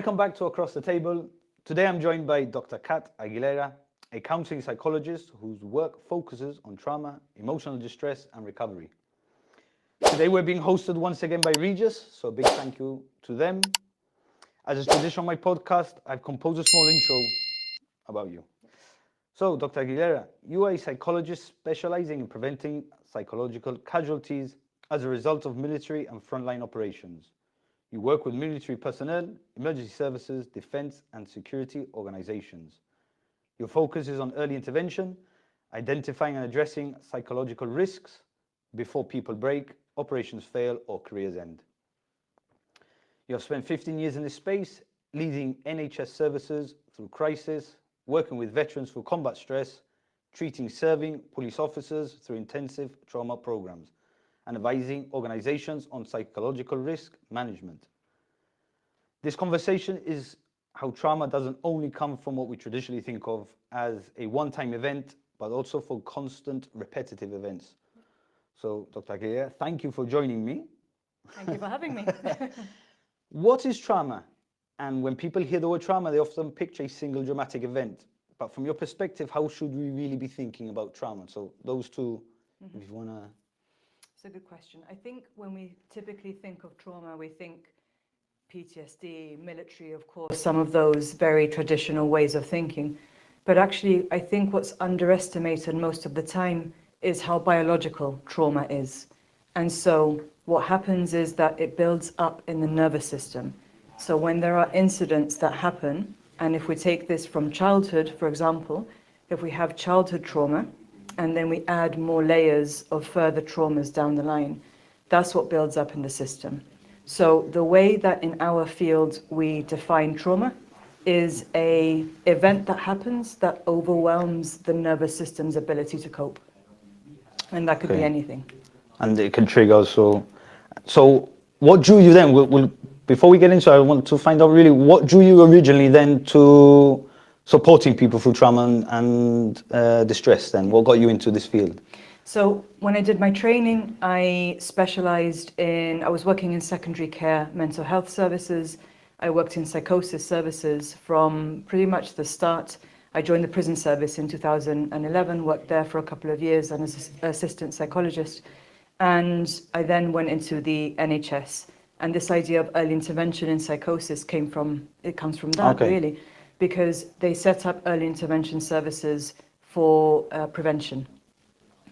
Welcome back to Across the Table. Today I'm joined by Dr. Kat Aguilera, a counseling psychologist whose work focuses on trauma, emotional distress, and recovery. Today we're being hosted once again by Regis, so a big thank you to them. As is tradition on my podcast, I've composed a small intro about you. So, Dr. Aguilera, you are a psychologist specializing in preventing psychological casualties as a result of military and frontline operations. You work with military personnel, emergency services, defense, and security organizations. Your focus is on early intervention, identifying and addressing psychological risks before people break, operations fail, or careers end. You have spent 15 years in this space, leading NHS services through crisis, working with veterans through combat stress, treating serving police officers through intensive trauma programs, and advising organizations on psychological risk management. This conversation is how trauma doesn't only come from what we traditionally think of as a one-time event, but also for constant repetitive events. So, Dr. Aguilera, thank you for joining me. Thank you for having me. What is trauma? And when people hear the word trauma, they often picture a single dramatic event. But from your perspective, how should we really be thinking about trauma? So those two, if you want to... It's a good question. I think when we typically think of trauma, we think PTSD, military, of course, some of those very traditional ways of thinking. But actually, I think what's underestimated most of the time is how biological trauma is. And so what happens is that it builds up in the nervous system. So when there are incidents that happen, and if we take this from childhood, for example, if we have childhood trauma, and then we add more layers of further traumas down the line, that's what builds up in the system. So the way that in our field we define trauma is an event that happens that overwhelms the nervous system's ability to cope. And that could be anything. And it can trigger also. So what drew you then? Before we get into it, I want to find out really what drew you originally then to supporting people through trauma and distress then? What got you into this field? So when I did my training, I was working in secondary care mental health services. I worked in psychosis services from pretty much the start. I joined the prison service in 2011, worked there for a couple of years as an assistant psychologist. And I then went into the NHS. And this idea of early intervention in psychosis comes from that, really, because they set up early intervention services for prevention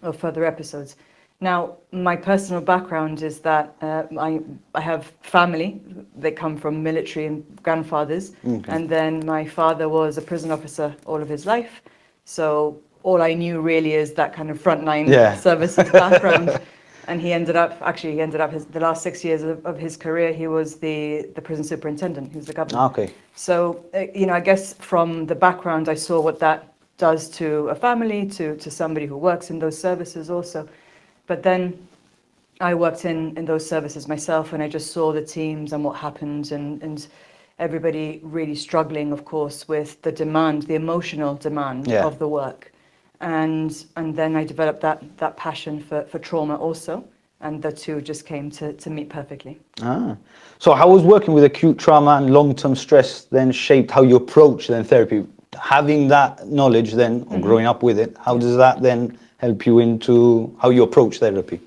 of further episodes. Now, my personal background is that I have family. They come from military and grandfathers. And then my father was a prison officer all of his life. So all I knew really is that kind of frontline services background. And he ended up the last 6 years of his career, he was the prison superintendent. He was the governor. So, I guess from the background, I saw what that does to a family, to somebody who works in those services also. But then I worked in those services myself, and I just saw the teams and what happened, and everybody really struggling, of course, with the demand, the emotional demand of the work. And then I developed that passion for trauma also, and the two just came to meet perfectly. So how was working with acute trauma and long-term stress then shaped how you approach then therapy? Having that knowledge then, or growing up with it, how does that then help you into how you approach therapy?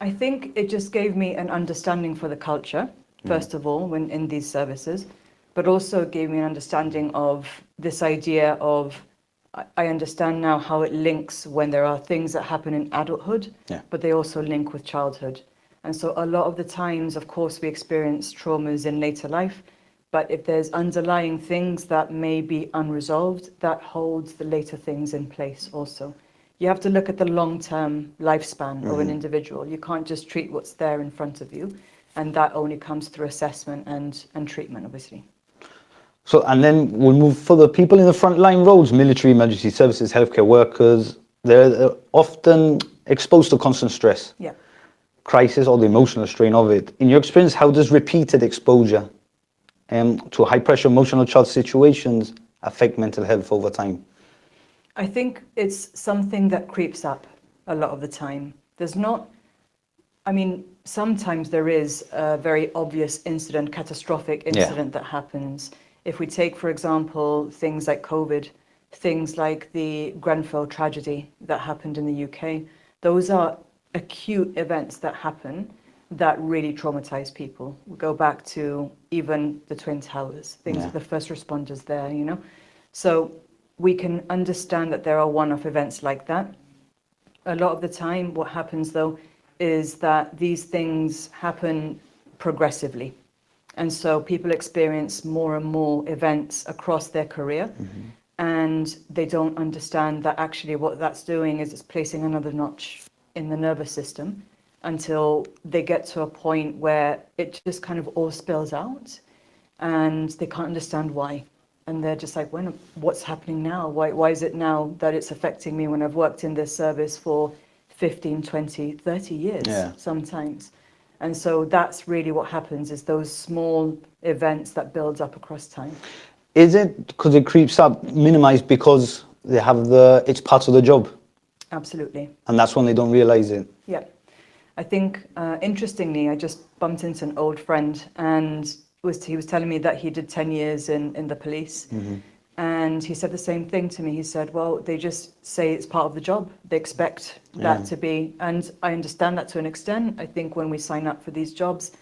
I think it just gave me an understanding for the culture, first of all, when in these services, but also gave me an understanding of this idea of, I understand now how it links when there are things that happen in adulthood, but they also link with childhood. And so a lot of the times, of course, we experience traumas in later life, but if there's underlying things that may be unresolved, that holds the later things in place also. You have to look at the long-term lifespan of an individual. You can't just treat what's there in front of you, and that only comes through assessment and treatment, obviously. So, and then we'll move further. People in the frontline roles, military, emergency services, healthcare workers, they're often exposed to constant stress, crisis, or the emotional strain of it. In your experience, how does repeated exposure to high-pressure emotional child situations affect mental health over time? I think it's something that creeps up a lot of the time. Sometimes there is a very obvious incident, catastrophic incident that happens If we take, for example, things like COVID, things like the Grenfell tragedy that happened in the UK, those are acute events that happen that really traumatize people. We go back to even the Twin Towers, things Yeah. like the first responders there, you know. So we can understand that there are one-off events like that. A lot of the time, what happens though, is that these things happen progressively. And so people experience more and more events across their career, and they don't understand that actually what that's doing is it's placing another notch in the nervous system until they get to a point where it just kind of all spills out and they can't understand why. And they're just like, what's happening now? Why is it now that it's affecting me when I've worked in this service for 15, 20, 30 years sometimes? And so that's really what happens, is those small events that builds up across time. Is it because it creeps up minimized because they have it's part of the job? Absolutely. And that's when they don't realize it. Yeah. I think, interestingly, I just bumped into an old friend, and he was telling me that he did 10 years in the police. And he said the same thing to me. He said, well, they just say it's part of the job. They expect that to be, and I understand that to an extent. I think when we sign up for these jobs,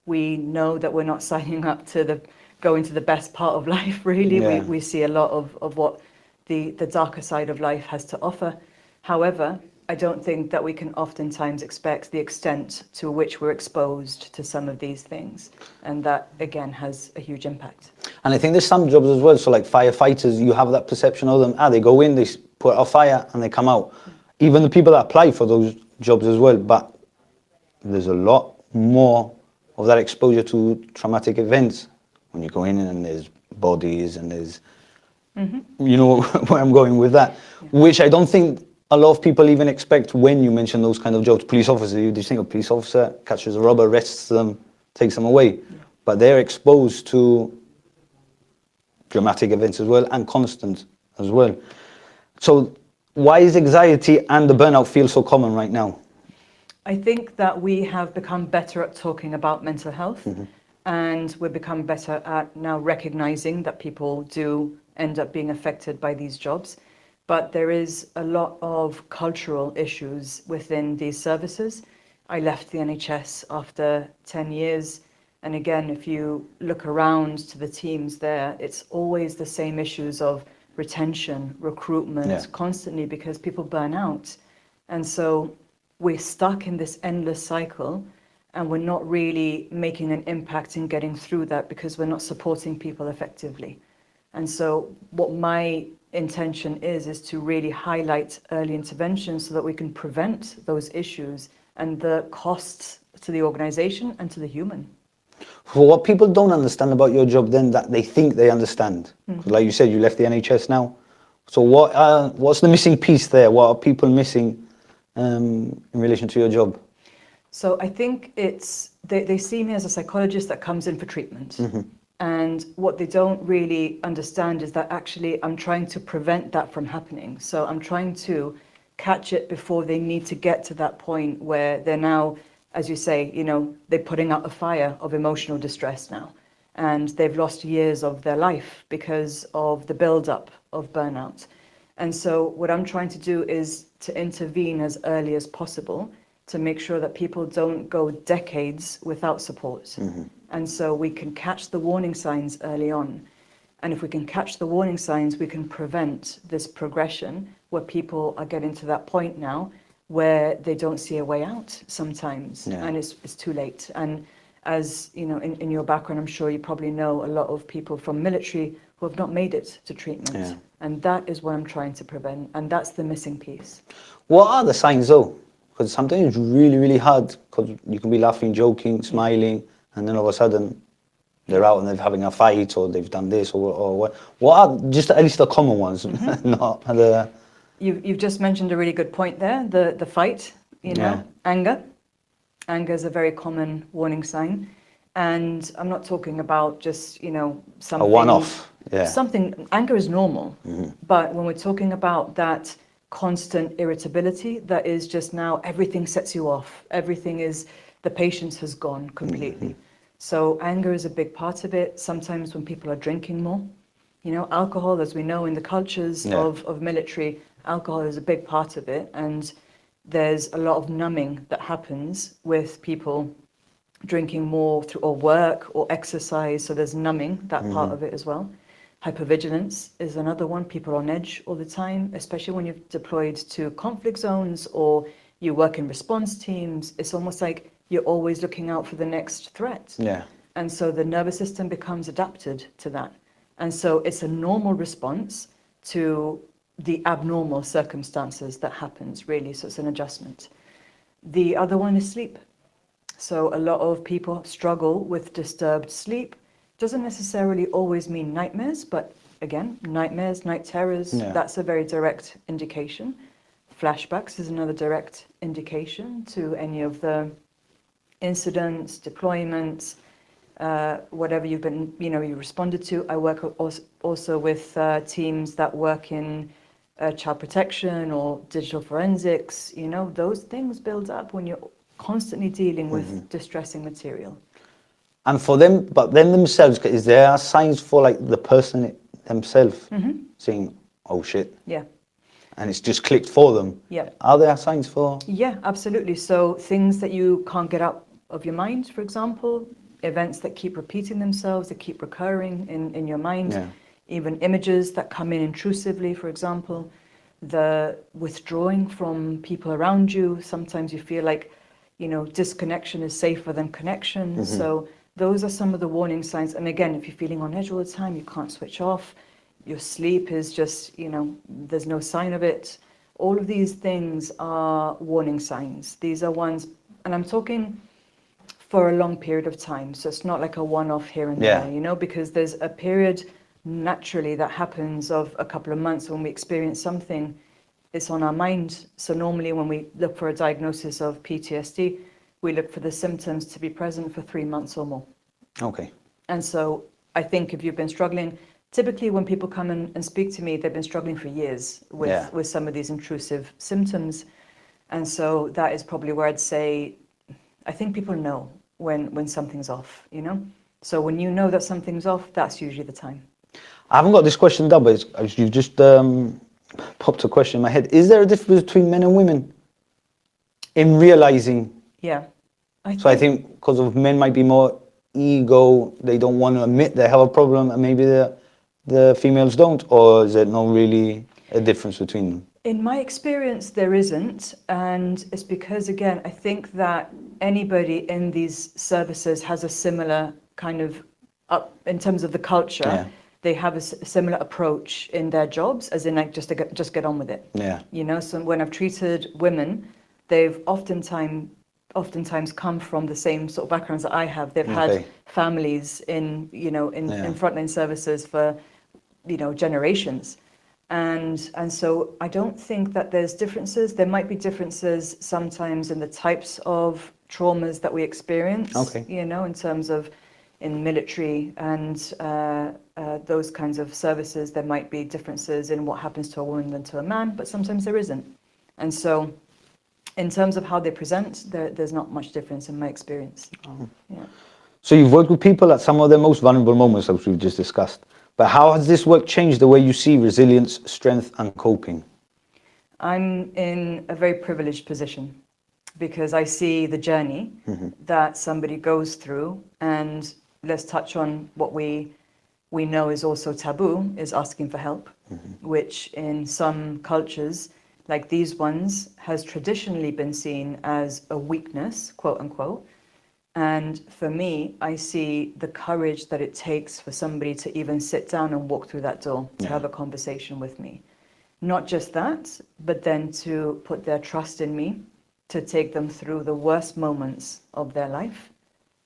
we know that we're not signing up to go into the best part of life, really. Yeah. We see a lot of what the darker side of life has to offer. However, I don't think that we can oftentimes expect the extent to which we're exposed to some of these things. And that, again, has a huge impact. And I think there's some jobs as well. So like firefighters, you have that perception of them. They go in, they put out a fire and they come out. Even the people that apply for those jobs as well. But there's a lot more of that exposure to traumatic events when you go in and there's bodies and there's, you know where I'm going with that, which I don't think a lot of people even expect when you mention those kind of jobs. Police officer, you just think a police officer catches a robber, arrests them, takes them away. But they're exposed to dramatic events as well and constant as well. So why is anxiety and the burnout feel so common right now? I think that we have become better at talking about mental health, and we've become better at now recognizing that people do end up being affected by these jobs. But there is a lot of cultural issues within these services. I left the NHS after 10 years. And again, if you look around to the teams there, it's always the same issues of retention, recruitment, constantly, because people burn out. And so we're stuck in this endless cycle, and we're not really making an impact in getting through that because we're not supporting people effectively. And so what my intention is to really highlight early intervention so that we can prevent those issues and the costs to the organization and to the human. For what people don't understand about your job then that they think they understand, like you said, you left the NHS now. So what's the missing piece there? What are people missing in relation to your job? So I think they see me as a psychologist that comes in for treatment. And what they don't really understand is that actually I'm trying to prevent that from happening. So I'm trying to catch it before they need to get to that point where they're now, as you say, they're putting out a fire of emotional distress now. And they've lost years of their life because of the build-up of burnout. And so what I'm trying to do is to intervene as early as possible to make sure that people don't go decades without support. And so we can catch the warning signs early on. And if we can catch the warning signs, we can prevent this progression where people are getting to that point now where they don't see a way out sometimes, and it's too late. And as you know, in your background, I'm sure you probably know a lot of people from military who have not made it to treatment. And that is what I'm trying to prevent, and that's the missing piece. What are the signs though? Because sometimes it's really, really hard, because you can be laughing, joking, smiling, and then all of a sudden they're out and they're having a fight, or they've done this, or what. What are just at least the common ones, not the... You've just mentioned a really good point there, the fight, anger. Anger is a very common warning sign. And I'm not talking about just, something... A one-off, Something, anger is normal. But when we're talking about that constant irritability, that is just now everything sets you off. Everything is, the patience has gone completely. So anger is a big part of it. Sometimes when people are drinking more, you know, alcohol, as we know in the cultures of military, alcohol is a big part of it. And there's a lot of numbing that happens with people drinking more through or work or exercise. So there's numbing, that part of it as well. Hypervigilance is another one. People are on edge all the time, especially when you're deployed to conflict zones or you work in response teams. It's almost like you're always looking out for the next threat. Yeah. And so the nervous system becomes adapted to that. And so it's a normal response to the abnormal circumstances that happens, really. So it's an adjustment. The other one is sleep. So a lot of people struggle with disturbed sleep. Doesn't necessarily always mean nightmares, but again, nightmares, night terrors, that's a very direct indication. Flashbacks is another direct indication to any of the incidents, deployments, whatever you've been, you know, you responded to. I work also with teams that work in child protection or digital forensics. You know, those things build up when you're constantly dealing with distressing material. And for them, but them themselves, is there signs for like the person themselves saying, oh shit? Yeah. And it's just clicked for them? Yeah. Are there signs for? Yeah, absolutely. So things that you can't get out of your mind, for example, events that keep repeating themselves, that keep recurring in your mind, even images that come in intrusively, for example, the withdrawing from people around you. Sometimes you feel like, you know, disconnection is safer than connection. So those are some of the warning signs. And again, if you're feeling on edge all the time, you can't switch off, your sleep is just, you know, there's no sign of it. All of these things are warning signs. These are ones, and I'm talking for a long period of time. So it's not like a one-off here and there, you know, because there's a period naturally that happens of a couple of months when we experience something, it's on our mind. So normally when we look for a diagnosis of PTSD, we look for the symptoms to be present for 3 months or more. Okay. And so I think if you've been struggling, typically when people come and speak to me, they've been struggling for years with some of these intrusive symptoms. And so that is probably where I'd say, I think people know when something's off, you know? So when you know that something's off, that's usually the time. I haven't got this question done, but you've just popped a question in my head. Is there a difference between men and women in realizing? Yeah. I think because of men might be more ego, they don't want to admit they have a problem, and maybe the females don't, or is there not really a difference between them? In my experience, there isn't, and it's because, again, I think that anybody in these services has a similar kind of, in terms of the culture, they have a similar approach in their jobs, as in like just get on with it. Yeah. You know, so when I've treated women, they've oftentimes come from the same sort of backgrounds that I have. They've had families in frontline services for, you know, generations. And so I don't think that there's differences. There might be differences sometimes in the types of traumas that we experience, you know, in terms of in military and those kinds of services. There might be differences in what happens to a woman than to a man, but sometimes there isn't. And so in terms of how they present, there's not much difference in my experience. Yeah. So you've worked with people at some of their most vulnerable moments, as we've just discussed. But how has this work changed the way you see resilience, strength, and coping? I'm in a very privileged position because I see the journey that somebody goes through. And let's touch on what we know is also taboo, is asking for help, which in some cultures, like these ones, has traditionally been seen as a weakness, quote unquote. And for me, I see the courage that it takes for somebody to even sit down and walk through that door, to have a conversation with me. Not just that, but then to put their trust in me, to take them through the worst moments of their life.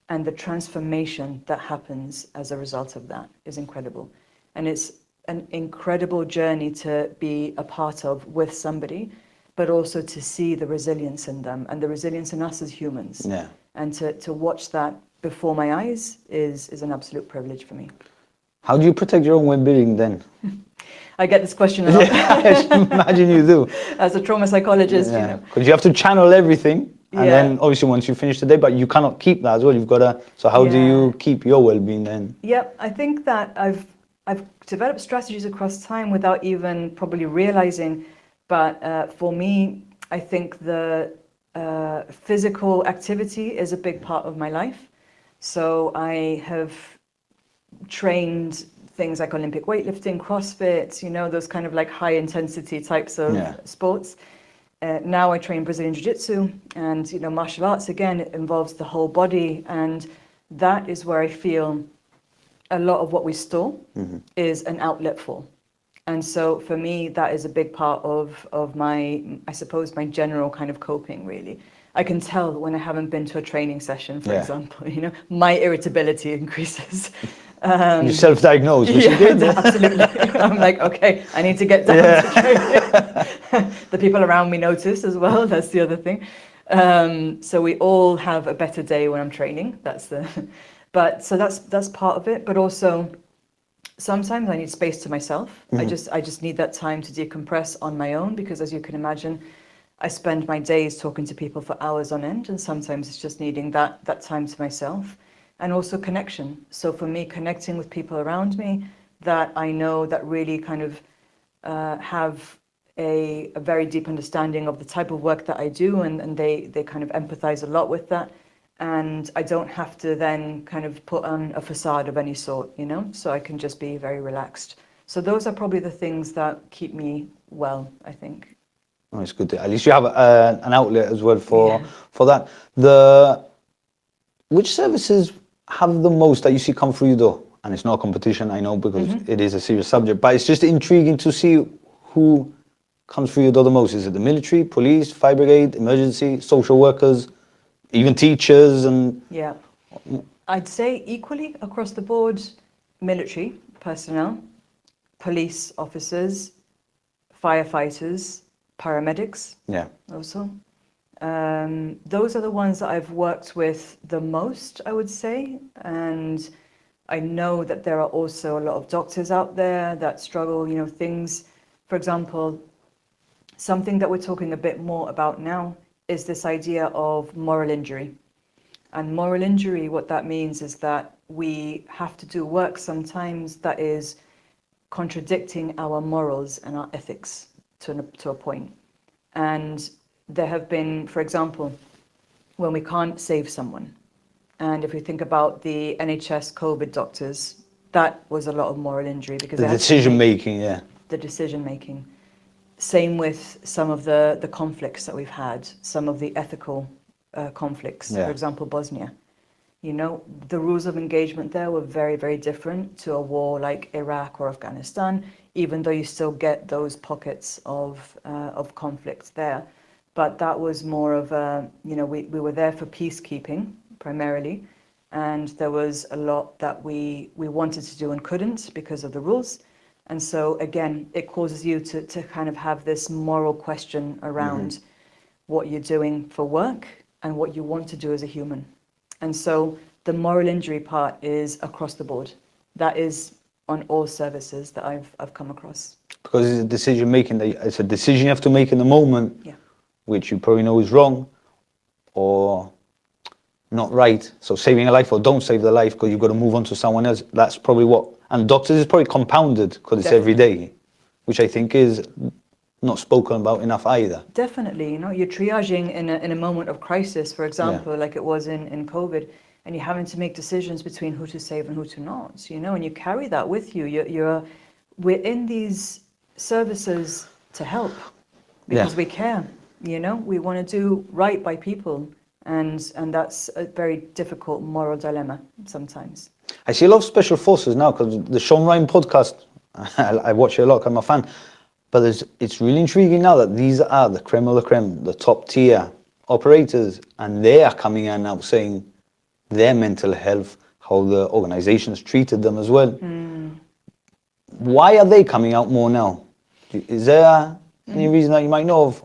And the transformation that happens as a result of that is incredible. And it's an incredible journey to be a part of with somebody, but also to see the resilience in them and the resilience in us as humans. Yeah. And to watch that before my eyes is an absolute privilege for me. How do you protect your own well-being then? I get this question a lot. I imagine you do. As a trauma psychologist, you know. Because you have to channel everything And then obviously once you finish the day, but you cannot keep that as well. You've got to, so how do you keep your well-being then? Yep, I think that I've developed strategies across time without even probably realizing, but for me, I think the physical activity is a big part of my life. So I have trained things like Olympic weightlifting, CrossFit, you know, those kind of like high intensity types of sports. Now I train Brazilian Jiu-Jitsu, and, you know, martial arts, again, it involves the whole body. And that is where I feel a lot of what we store is an outlet for. And so for me, that is a big part of my, I suppose, my general kind of coping, really. I can tell when I haven't been to a training session, for example, you know, my irritability increases. You self-diagnose, which you did. Absolutely. I'm like, okay, I need to get down to training. The people around me notice as well. That's the other thing. So we all have a better day when I'm training. But so that's part of it. But also, sometimes I need space to myself. I just need that time to decompress on my own, because as you can imagine, I spend my days talking to people for hours on end, and sometimes it's just needing that time to myself. And also connection. So for me, connecting with people around me that I know that really kind of have a very deep understanding of the type of work that I do, and they kind of empathize a lot with that. And I don't have to then kind of put on a facade of any sort, you know, so I can just be very relaxed. So those are probably the things that keep me well, I think. Oh, it's good. At least you have an outlet as well for that. Which services have the most that you see come through your door? And it's not a competition, I know, because it is a serious subject, but it's just intriguing to see who comes through your door the most. Is it the military, police, fire brigade, emergency, social workers, even teachers? And I'd say equally across the board: military personnel, police officers, firefighters, paramedics. Also. Those are the ones that I've worked with the most, I would say. And I know that there are also a lot of doctors out there that struggle, you know, things. For example, something that we're talking a bit more about now is this idea of moral injury. And moral injury, what that means is that we have to do work sometimes that is contradicting our morals and our ethics to a point. And there have been, for example, when we can't save someone. And if we think about the NHS COVID doctors, that was a lot of moral injury, because the decision making, the decision making. Same with some of the conflicts that we've had, some of the ethical conflicts, for example, Bosnia. You know, the rules of engagement there were very, very different to a war like Iraq or Afghanistan, even though you still get those pockets of conflict there. But that was more of a, you know, we were there for peacekeeping primarily, and there was a lot that we wanted to do and couldn't because of the rules. And so again, it causes you to kind of have this moral question around what you're doing for work and what you want to do as a human. And so the moral injury part is across the board. That is on all services that I've come across. Because it's a decision making, it's a decision you have to make in the moment, which you probably know is wrong or not right. So saving a life or don't save the life because you've got to move on to someone else. That's probably what, and doctors is probably compounded because it's every day, which I think is not spoken about enough either. Definitely, you know, you're triaging in a moment of crisis, for example, like it was in COVID, and you're having to make decisions between who to save and who to not, you know, and you carry that with you. We're in these services to help because we care, you know, we want to do right by people, and that's a very difficult moral dilemma sometimes. I see a lot of special forces now because the Sean Ryan podcast, I watch it a lot because I'm a fan. But it's really intriguing now that these are the creme of the creme, the top tier operators, and they are coming in now saying their mental health, how the organizations treated them as well. Why are they coming out more now? Is there any reason that you might know of?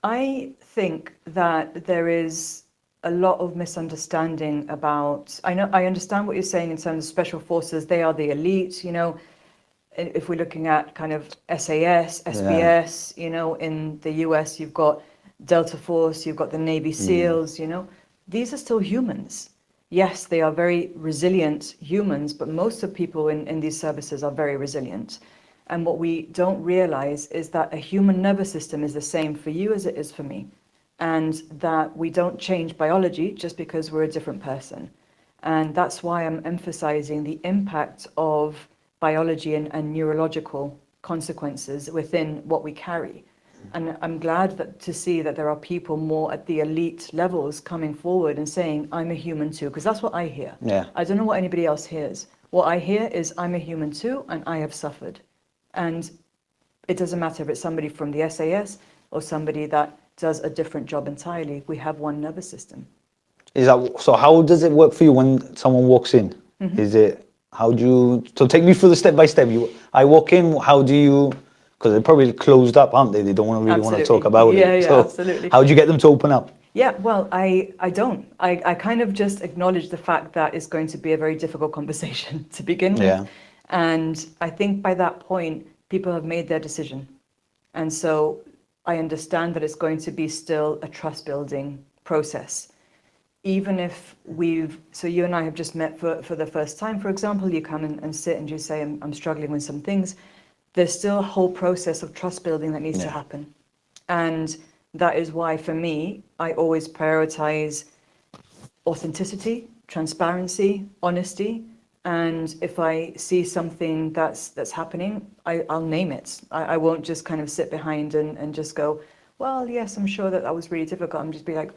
I think that there is a lot of misunderstanding about, I understand what you're saying in terms of special forces. They are the elite, you know. If we're looking at kind of SAS, SBS, you know, in the US, you've got Delta Force, you've got the Navy SEALs, you know, these are still humans. Yes, they are very resilient humans, but most of people in these services are very resilient. And what we don't realize is that a human nervous system is the same for you as it is for me. And that we don't change biology just because we're a different person. And that's why I'm emphasizing the impact of biology and neurological consequences within what we carry. And I'm glad to see that there are people more at the elite levels coming forward and saying, I'm a human too, because that's what I hear. Yeah. I don't know what anybody else hears. What I hear is, I'm a human too, and I have suffered. And it doesn't matter if it's somebody from the SAS or somebody that does a different job entirely. We have one nervous system. Is that so? How does it work for you when someone walks in? Is it how do you? So take me through the step by step. I walk in. How do you? Because they're probably closed up, aren't they? They don't want to talk about it. Yeah, So absolutely. how do you get them to open up? Yeah, well, I don't. I kind of just acknowledge the fact that it's going to be a very difficult conversation to begin with. Yeah. And I think by that point, people have made their decision. And so I understand that it's going to be still a trust building process. Even if so you and I have just met for the first time, for example, you come and sit and you say, I'm struggling with some things. There's still a whole process of trust building that needs to happen. And that is why, for me, I always prioritize authenticity, transparency, honesty. And if I see something that's happening, I'll name it. I won't just kind of sit behind and just go, well, yes, I'm sure that was really difficult. I'm just be like,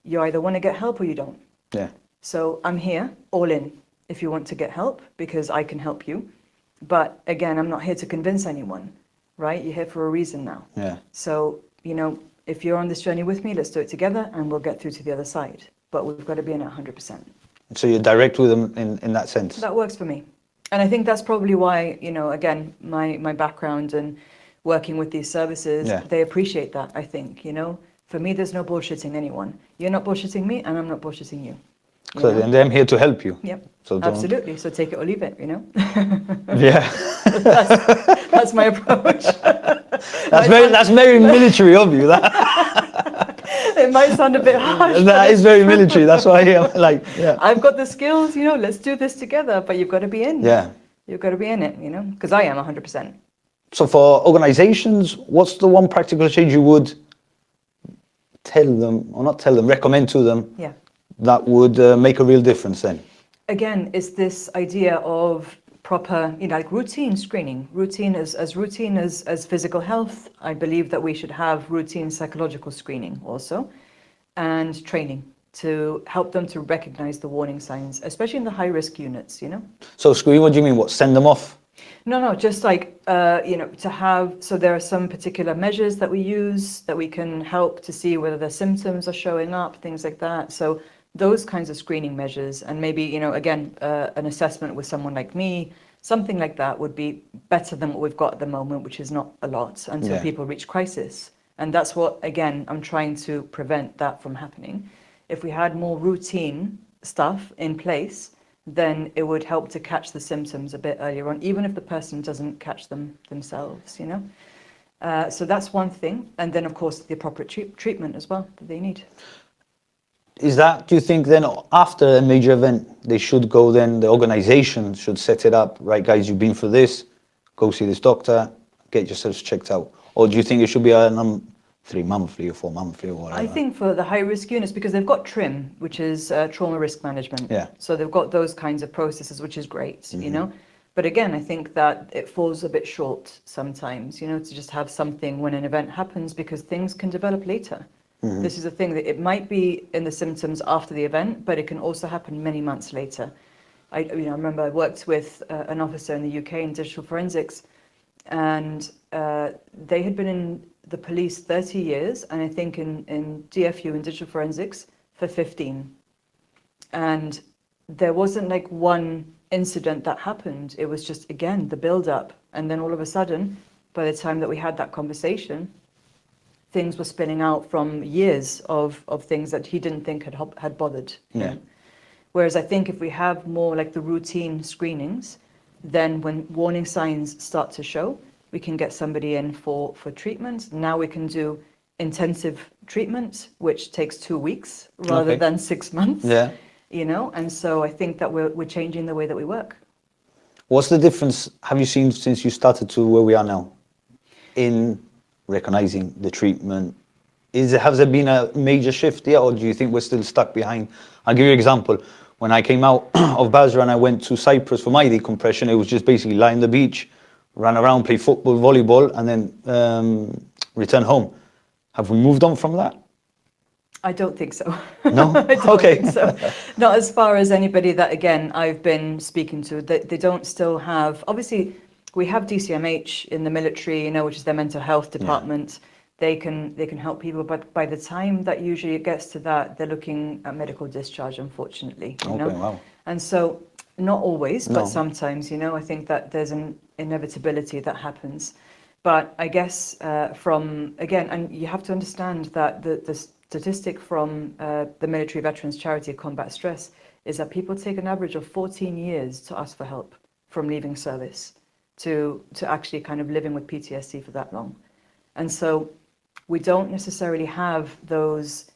you either want to get help or you don't. Yeah. So I'm here, all in, if you want to get help, because I can help you. But again, I'm not here to convince anyone, right? You're here for a reason now. Yeah. So, you know, if you're on this journey with me, let's do it together and we'll get through to the other side. But we've got to be in at 100%. So you're direct with them in that sense? That works for me. And I think that's probably why, you know, again, my background and working with these services, they appreciate that, I think, you know. For me, there's no bullshitting anyone. You're not bullshitting me and I'm not bullshitting you. So and I'm here to help you. Yep. So absolutely. So take it or leave it, you know. Yeah. that's my approach. That's very military of you. That. It might sound a bit harsh. That is very military. That's why I'm like, yeah. I've got the skills, you know. Let's do this together. But you've got to be in. Yeah. You've got to be in it, you know. Because I am 100%. So for organizations, what's the one practical change you would recommend to them? Yeah. That would make a real difference then? Again, it's this idea of proper, you know, like routine screening. Routine as physical health. I believe that we should have routine psychological screening also, and training to help them to recognize the warning signs, especially in the high-risk units, you know. So screen, what do you mean? What, send them off? No, just like, you know, to have, so there are some particular measures that we use that we can help to see whether the symptoms are showing up, things like that. So those kinds of screening measures, and maybe, you know, again, an assessment with someone like me, something like that would be better than what we've got at the moment, which is not a lot until people reach crisis. And that's what, again, I'm trying to prevent that from happening. If we had more routine stuff in place, then it would help to catch the symptoms a bit earlier on, even if the person doesn't catch them themselves, you know. So that's one thing. And then, of course, the appropriate treatment as well that they need. Is that, do you think then after a major event, they should go then, the organization should set it up, right guys, you've been through this, go see this doctor, get yourselves checked out? Or do you think it should be a 3-monthly or 4-monthly or whatever? I think for the high-risk units, because they've got TRIM, which is trauma risk management. Yeah. So they've got those kinds of processes, which is great, you know. But again, I think that it falls a bit short sometimes, you know, to just have something when an event happens, because things can develop later. This is a thing that it might be in the symptoms after the event, but it can also happen many months later. I remember I worked with an officer in the UK in digital forensics, and they had been in the police 30 years, and I think in DFU, in digital forensics, for 15. And there wasn't like one incident that happened. It was just, again, the build-up. And then all of a sudden, by the time that we had that conversation, things were spinning out from years of things that he didn't think had bothered him. Whereas I think if we have more like the routine screenings, then when warning signs start to show, we can get somebody in for treatment. Now we can do intensive treatment, which takes 2 weeks rather Okay. than 6 months. Yeah. You know, and so I think that we're changing the way that we work. What's the difference have you seen since you started to where we are now in recognizing the treatment? Has there been a major shift yet, or do you think we're still stuck behind? I'll give you an example. When I came out of Basra and I went to Cyprus for my decompression, it was just basically lie on the beach, run around, play football, volleyball, and then return home. Have we moved on from that? I don't think so. No? I don't Okay. think so. Not as far as anybody that, again, I've been speaking to. They don't still have, obviously, we have DCMH in the military, you know, which is their mental health department. They can help people, but by the time that usually it gets to that, they're looking at medical discharge, unfortunately, you know. Okay, wow. And so, not always, No. but sometimes, you know, I think that there's an inevitability that happens. But I guess again, and you have to understand that the statistic from the Military Veterans Charity Combat Stress is that people take an average of 14 years to ask for help from leaving service to actually kind of living with PTSD for that long. And so we don't necessarily have those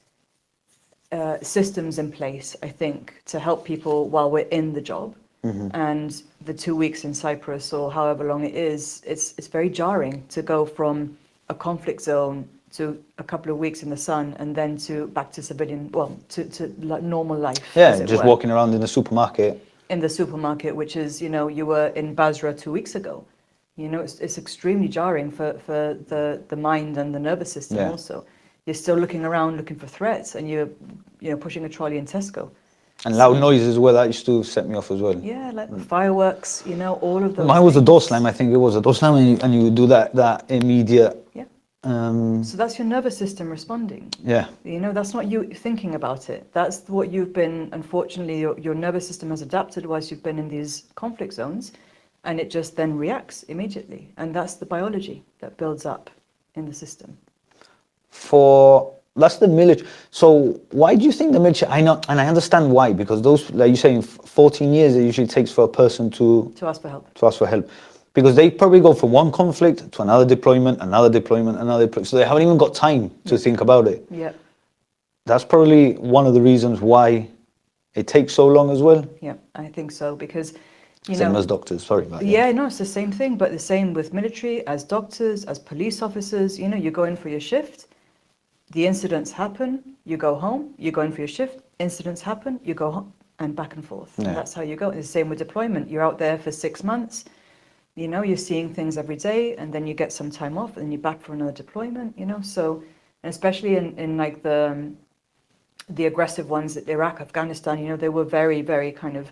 systems in place, I think, to help people while we're in the job. And the 2 weeks in Cyprus or however long it is, it's very jarring to go from a conflict zone to a couple of weeks in the sun and then back to civilian, well, to like normal life. Yeah, as it just were. walking around in the supermarket. In the supermarket, which is, you know, you were in Basra 2 weeks ago. You know, it's extremely jarring for the mind and the nervous system. Yeah. Also. You're still looking around looking for threats, and you're, you know, pushing a trolley in Tesco. And loud noises as well, that used to set me off as well. Yeah, like fireworks, you know, all of those Mine was a things. door slam, I think it was a door slam, and you do that immediate. Yeah. Um, So that's your nervous system responding. yeah, You know, that's not you thinking about it. That's what you've been, unfortunately, your nervous system has adapted whilst you've been in these conflict zones, and it just then reacts immediately. And that's the biology that builds up in the system. that's the military. So why do you think the military? I know, and I understand why, because those, like you say, 14 years it usually takes for a person to ask for help. ask for help, because they probably go from one conflict to another deployment, another deployment, another deployment. So they haven't even got time to think about it. Yeah. That's probably one of the reasons why it takes so long as well. Yeah, I think so, because, you Same know, as doctors, sorry about that. yeah, no, it's the same thing, but the same with military, as doctors, as police officers. You know, you go in for your shift, the incidents happen, you go home, you go in for your shift, incidents happen, you go home, and back and forth. Yeah. And that's how you go. It's the same with deployment. You're out there for 6 months, you know, you're seeing things every day, and then you get some time off, and then you're back for another deployment, you know. So, and especially in like the aggressive ones, Iraq, Afghanistan, you know, they were very, very kind of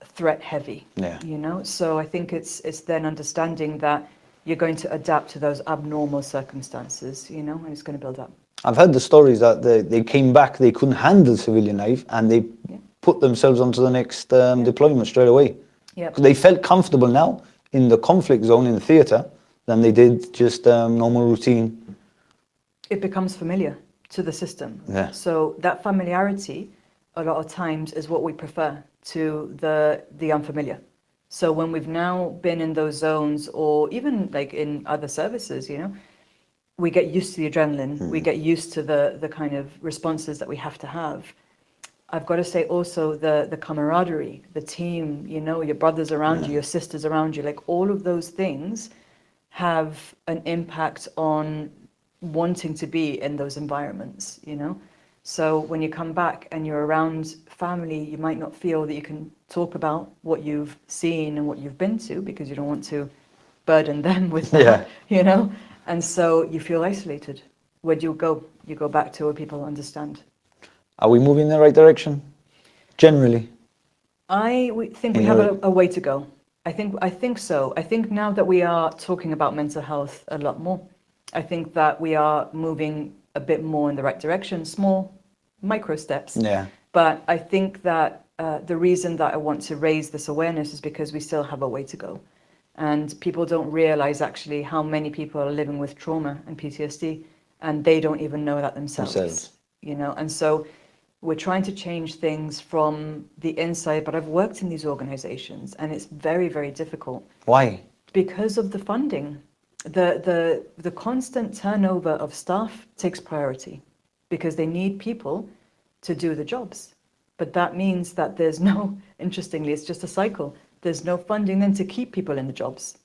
threat heavy. Yeah. You know, so I think it's then understanding that you're going to adapt to those abnormal circumstances, you know, and it's going to build up. I've heard the stories that they came back, they couldn't handle civilian life, and they put themselves onto the next deployment straight away. Yeah. Because they felt comfortable now in the conflict zone, in the theatre, than they did just normal routine. It becomes familiar to the system. Yeah. So that familiarity, a lot of times, is what we prefer to the unfamiliar. So when we've now been in those zones, or even like in other services, you know, we get used to the adrenaline, we get used to the kind of responses that we have to have. I've got to say also the camaraderie, the team, you know, your brothers around you, your sisters around you, like all of those things have an impact on wanting to be in those environments, you know. So when you come back and you're around family, you might not feel that you can talk about what you've seen and what you've been to, because you don't want to burden them with that, you know. And so you feel isolated. Where do you go? You go back to where people understand. Are we moving in the right direction? Generally? We think we have a way to go. I think so. I think now that we are talking about mental health a lot more, I think that we are moving a bit more in the right direction, small, micro steps. Yeah. But I think that the reason that I want to raise this awareness is because we still have a way to go. And people don't realize actually how many people are living with trauma and PTSD, and they don't even know that themselves. You know, and so we're trying to change things from the inside, but I've worked in these organizations and it's very, very difficult. Why? Because of the funding. the constant turnover of staff takes priority because they need people to do the jobs. But that means that there's no, interestingly, it's just a cycle. There's no funding then to keep people in the jobs,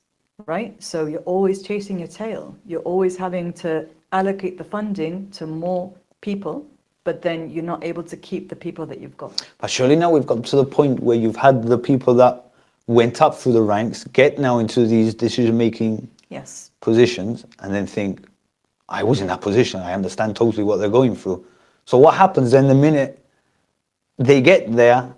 right? So you're always chasing your tail. You're always having to allocate the funding to more people, but then you're not able to keep the people that you've got. But surely now we've got to the point where you've had the people that went up through the ranks get now into these decision-making Yes. positions and then think, I was in that position, I understand totally what they're going through. So what happens then the minute they get there?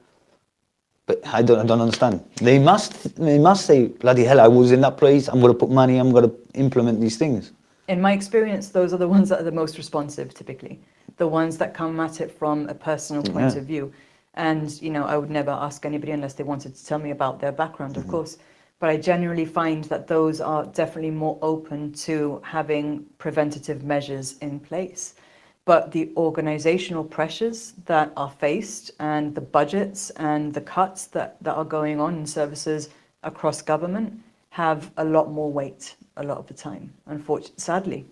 But I don't understand. They must say, bloody hell, I was in that place, I'm going to put money, I'm going to implement these things. In my experience, those are the ones that are the most responsive, typically. The ones that come at it from a personal point of view. And, you know, I would never ask anybody unless they wanted to tell me about their background, of course. But I generally find that those are definitely more open to having preventative measures in place. But the organizational pressures that are faced and the budgets and the cuts that are going on in services across government have a lot more weight a lot of the time, unfortunately, sadly.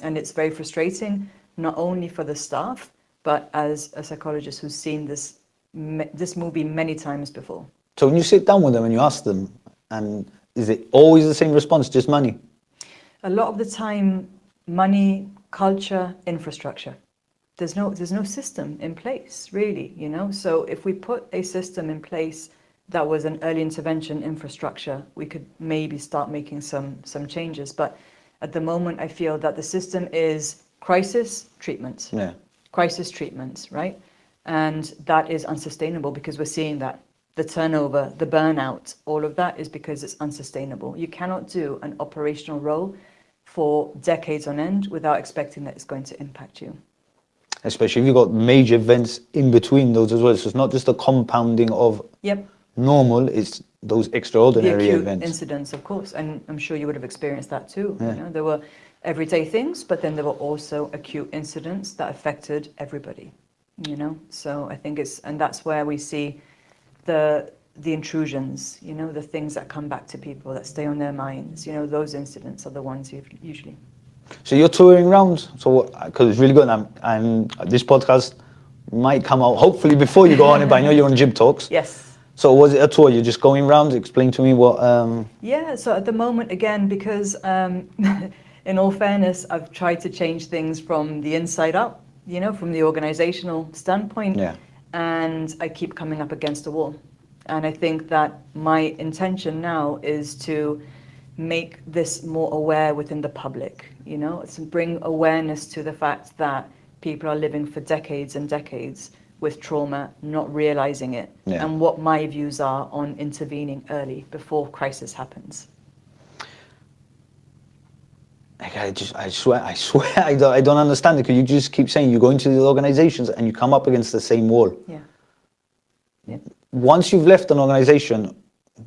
And it's very frustrating, not only for the staff, but as a psychologist who's seen this movie many times before. So when you sit down with them and you ask them, and is it always the same response, just money? A lot of the time, money, culture, infrastructure. There's no system in place, really, you know? So if we put a system in place that was an early intervention infrastructure, we could maybe start making some changes. But at the moment, I feel that the system is crisis treatment. Yeah. Crisis treatment, right? And that is unsustainable because we're seeing that. The turnover, the burnout, all of that is because it's unsustainable. You cannot do an operational role for decades on end without expecting that it's going to impact you. Especially if you've got major events in between those as well. So it's not just a compounding of normal, it's those extraordinary the acute events. Incidents, of course, and I'm sure you would have experienced that too. Yeah. You know, there were everyday things, but then there were also acute incidents that affected everybody. You know, so I think and that's where we see the intrusions. You know, the things that come back to people that stay on their minds. You know, those incidents are the ones usually. So you're touring around, so because it's really good, and this podcast might come out hopefully before you go on it, but I know you're on Jib Talks. Yes. So was it a tour? You're just going around? Explain to me what. Yeah. So at the moment, again, because in all fairness, I've tried to change things from the inside up. You know, from the organizational standpoint. Yeah. And I keep coming up against a wall. And I think that my intention now is to make this more aware within the public, you know, to bring awareness to the fact that people are living for decades and decades with trauma, not realizing it, and what my views are on intervening early before crisis happens. I swear, I don't understand it, because you just keep saying you go into these organizations and you come up against the same wall. Yeah. Yeah. Once you've left an organization,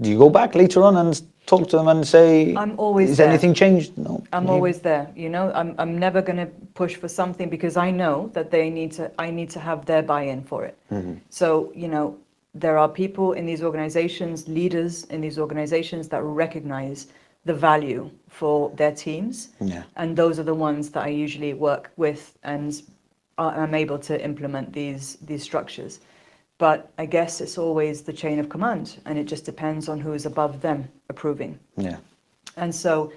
do you go back later on and talk to them and say, I'm always is there. anything changed? No. I'm always there, you know. I'm never going to push for something because I know that I need to have their buy-in for it. Mm-hmm. So, you know, there are people in these organizations, leaders in these organizations that recognize the value for their teams. Yeah. And those are the ones that I usually work with, and I'm able to implement these structures. But I guess it's always the chain of command, and it just depends on who is above them approving. Yeah. And so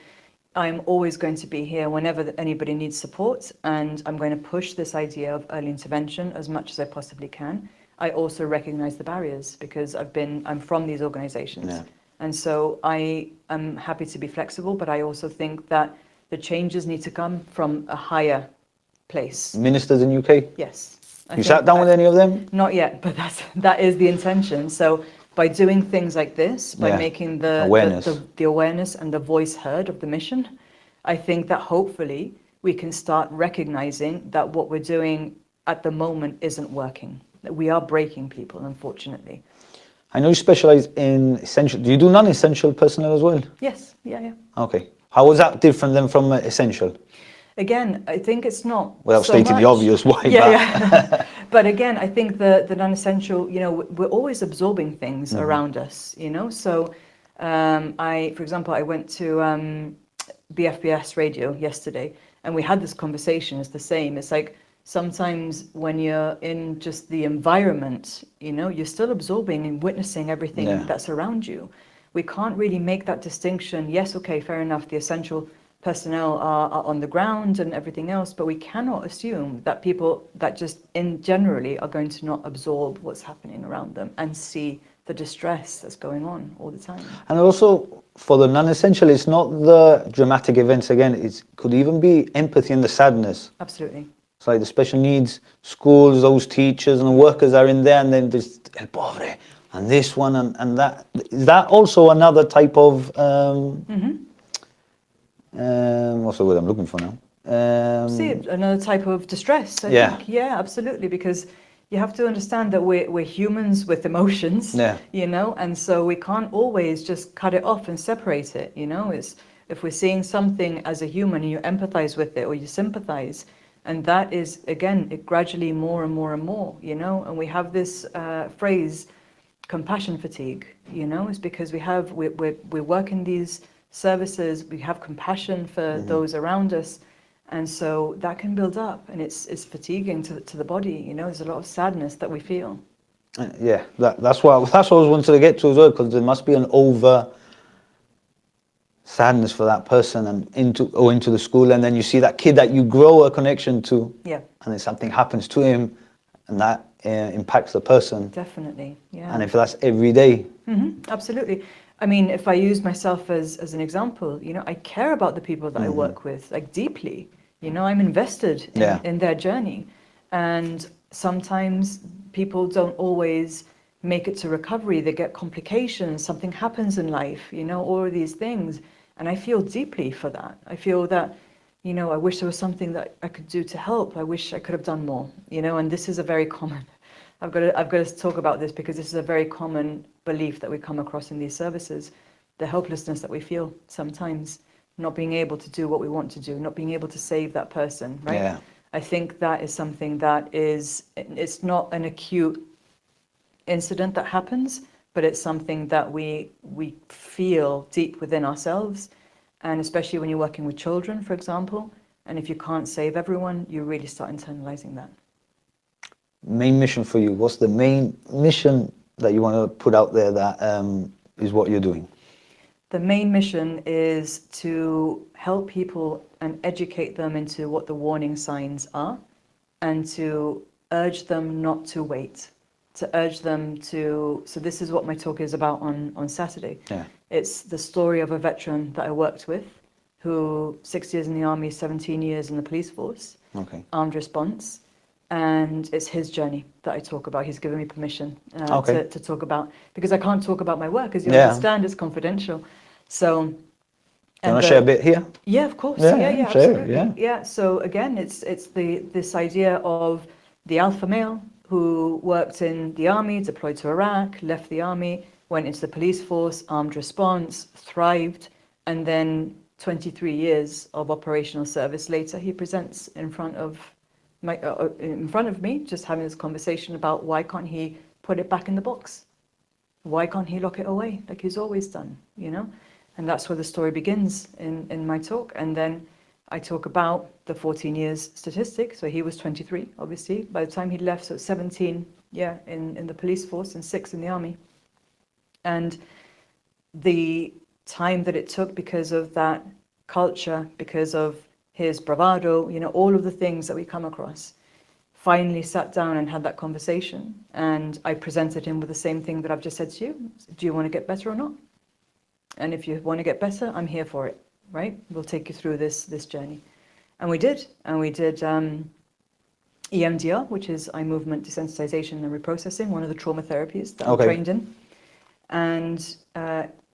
I'm always going to be here whenever anybody needs support, and I'm going to push this idea of early intervention as much as I possibly can. I also recognize the barriers because I'm from these organizations. Yeah. And so I am happy to be flexible, but I also think that the changes need to come from a higher place. Ministers in UK? Yes. You sat down with any of them? Not yet, but that is the intention. So by doing things like this, by making the awareness and the voice heard of the mission, I think that hopefully we can start recognizing that what we're doing at the moment isn't working. That we are breaking people, unfortunately. I know you specialize in essential. Do you do non-essential personnel as well? Yes, yeah. Okay. How was that different than from essential? Again, I think it's not without so stating much. the obvious why. Yeah. But again, I think the non-essential, you know, we're always absorbing things around us, you know. So for example, I went to BFBS radio yesterday, and we had this conversation. It's the same. It's like sometimes when you're in just the environment, you're still absorbing and witnessing everything that's around you. We can't really make that distinction. Yes, okay, fair enough. The essential personnel are on the ground and everything else, but we cannot assume that people that just generally are going to not absorb what's happening around them and see the distress that's going on all the time. And also, for the non-essential, it's not the dramatic events again. It could even be empathy and the sadness. Absolutely. It's like the special needs schools, those teachers and the workers are in there, and then there's el pobre and this one and that. Is that also another type of what's the word I'm looking for now? See, another type of distress, I think. Yeah, absolutely, because you have to understand that we're humans with emotions, and so we can't always just cut it off and separate it, It's, if we're seeing something as a human and you empathize with it or you sympathize, and that is, again, it gradually more and more and more, and we have this phrase, compassion fatigue, it's because we work in these services, we have compassion for those around us, and so that can build up, and it's fatiguing to the body. There's a lot of sadness that we feel. Yeah, that's what I was wanting to get to as well, because there must be an over sadness for that person and into the school, and then you see that kid that you grow a connection to, and then something happens to him, and that impacts the person. Definitely, yeah. And if that's every day. Absolutely. I mean, if I use myself as an example, I care about the people that I work with, like, deeply. I'm invested in their journey. And sometimes people don't always make it to recovery. They get complications, something happens in life, all of these things. And I feel deeply for that. I feel that, I wish there was something that I could do to help. I wish I could have done more, and this is a very common, I've got to talk about this because this is a very common belief that we come across in these services, the helplessness that we feel sometimes, not being able to do what we want to do, not being able to save that person, right? Yeah. I think that is something that it's not an acute incident that happens, but it's something that we feel deep within ourselves, and especially when you're working with children, for example, and if you can't save everyone, you really start internalizing that. Main mission for you, what's the main mission that you want to put out there that is what you're doing? The main mission is to help people and educate them into what the warning signs are, and to urge them not to wait, to urge them to, so this is what my talk is about on Saturday. Yeah. It's the story of a veteran that I worked with, who 6 years in the army, 17 years in the police force, armed response. And it's his journey that I talk about. He's given me permission to talk about, because I can't talk about my work, as you understand, it's confidential. So, do you want to share a bit here? Yeah, of course. Yeah, Absolutely. Yeah. So again, it's this idea of the alpha male who worked in the army, deployed to Iraq, left the army, went into the police force, armed response, thrived, and then 23 years of operational service later, he presents in front of me, just having this conversation about why can't he put it back in the box? Why can't he lock it away like he's always done, And that's where the story begins in my talk. And then I talk about the 14 years statistic. So he was 23, obviously, by the time he left. So 17, in the police force and 6 in the army. And the time that it took because of that culture, because of his bravado, all of the things that we come across, finally sat down and had that conversation. And I presented him with the same thing that I've just said to you. Do you want to get better or not? And if you want to get better, I'm here for it, right? We'll take you through this journey. And we did. And we did EMDR, which is eye movement desensitization and reprocessing, one of the trauma therapies that I'm trained in. And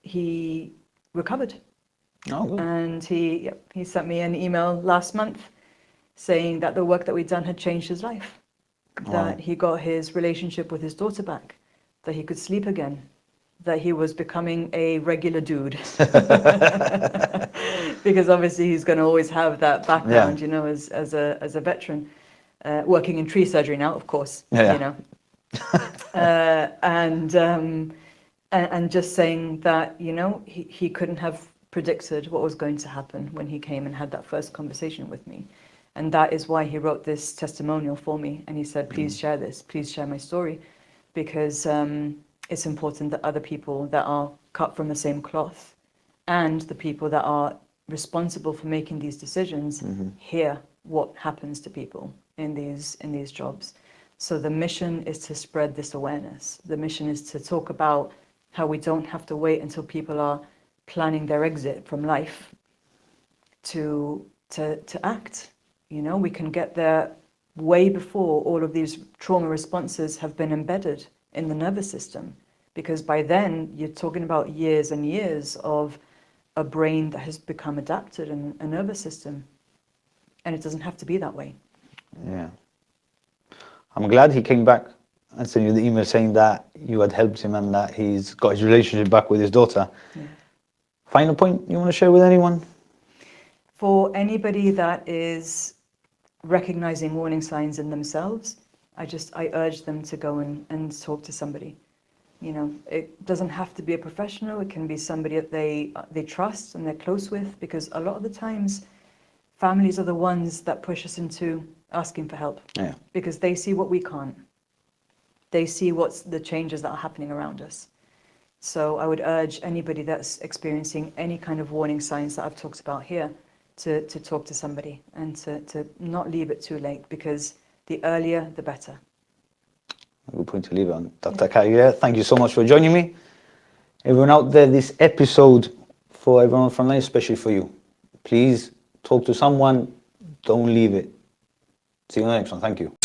he recovered. Oh, good. And he sent me an email last month saying that the work that we'd done had changed his life, that he got his relationship with his daughter back, that he could sleep again, that he was becoming a regular dude. Because obviously he's going to always have that background, as a veteran, working in tree surgery now, of course, and just saying that, he couldn't have predicted what was going to happen when he came and had that first conversation with me. And that is why he wrote this testimonial for me. And he said, please share this, please share my story, because it's important that other people that are cut from the same cloth and the people that are responsible for making these decisions hear what happens to people in these jobs. So the mission is to spread this awareness. The mission is to talk about how we don't have to wait until people are planning their exit from life to act. You know, we can get there way before all of these trauma responses have been embedded in the nervous system, because by then you're talking about years and years of a brain that has become adapted and a nervous system, and it doesn't have to be that way. Yeah. I'm glad he came back and sent you the email saying that you had helped him and that he's got his relationship back with his daughter. Yeah. Final point you want to share with anyone? For anybody that is recognizing warning signs in themselves, I urge them to go and talk to somebody. You know, it doesn't have to be a professional. It can be somebody that they trust and they're close with, because a lot of the times families are the ones that push us into asking for help. Yeah. Because they see what we can't. They see what's the changes that are happening around us. So I would urge anybody that's experiencing any kind of warning signs that I've talked about here to talk to somebody and to not leave it too late, because the earlier, the better. A good point to leave it on. Dr. Aguilera, thank you so much for joining me. Everyone out there, this episode for everyone on Frontline, especially for you. Please talk to someone. Don't leave it. See you on the next one. Thank you.